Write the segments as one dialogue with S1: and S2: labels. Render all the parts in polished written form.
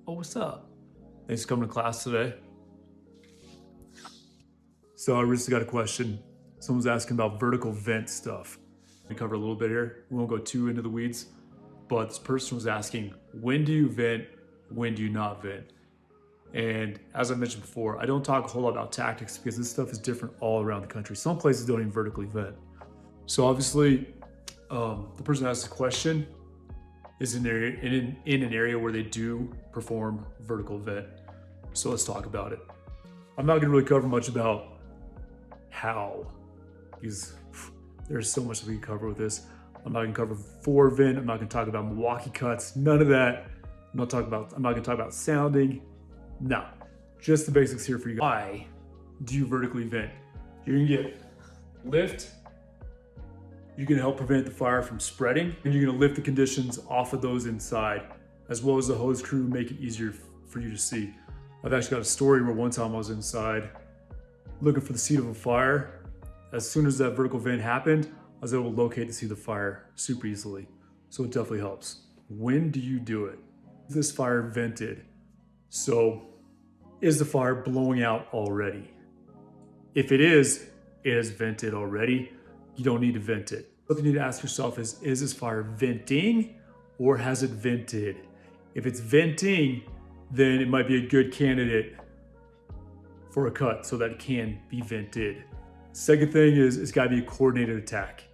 S1: Oh, what's up? Thanks for coming to class today. So I recently got a question. Someone's asking about vertical vent stuff. We cover a little bit here. We won't go too into the weeds, but this person was asking, when do you vent? When do you not vent? And as I mentioned before, I don't talk a whole lot about tactics because this stuff is different all around the country. Some places don't even vertically vent. So obviously, the person who asked the question is in an area where they do perform vertical vent. So let's talk about it. I'm not gonna really cover much about how, because there's so much that we can cover with this. I'm not gonna cover for vent. I'm not gonna talk about Milwaukee cuts, none of that. I'm not gonna talk about sounding. No, just the basics here for you guys. Why do you vertically vent? You're gonna get lift. You're gonna help prevent the fire from spreading, and you're gonna lift the conditions off of those inside, as well as the hose crew, make it easier for you to see. I've actually got a story where one time I was inside looking for the seat of a fire. As soon as that vertical vent happened, I was able to locate the seat of the fire super easily. So it definitely helps. When do you do it? Is this fire vented? So is the fire blowing out already? If it is vented already. You don't need to vent it. What you need to ask yourself is this fire venting or has it vented? If it's venting, then it might be a good candidate for a cut so that it can be vented. Second thing is it's gotta be a coordinated attack.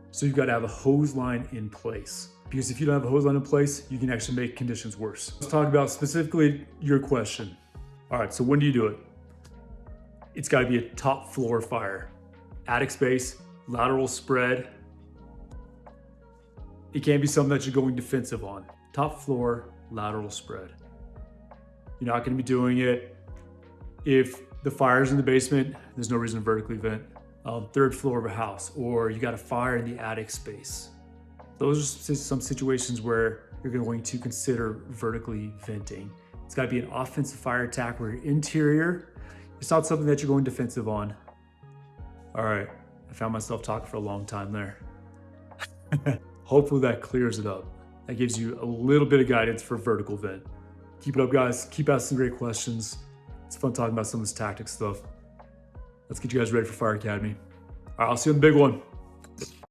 S1: So you've gotta have a hose line in place, because if you don't have a hose line in place, you can actually make conditions worse. Let's talk about specifically your question. All right, so when do you do it? It's gotta be a top floor fire. Attic space, lateral spread. It can't be something that you're going defensive on. Top floor, lateral spread. You're not gonna be doing it if the fire's in the basement, there's no reason to vertically vent. Third floor of a house, or you got a fire in the attic space. Those are some situations where you're going to consider vertically venting. It's gotta be an offensive fire attack where you're interior. It's not something that you're going defensive on. All right. I found myself talking for a long time there. Hopefully that clears it up. That gives you a little bit of guidance for vertical vent. Keep it up, guys. Keep asking great questions. It's fun talking about some of this tactics stuff. Let's get you guys ready for Fire Academy. All right, I'll see you in the big one.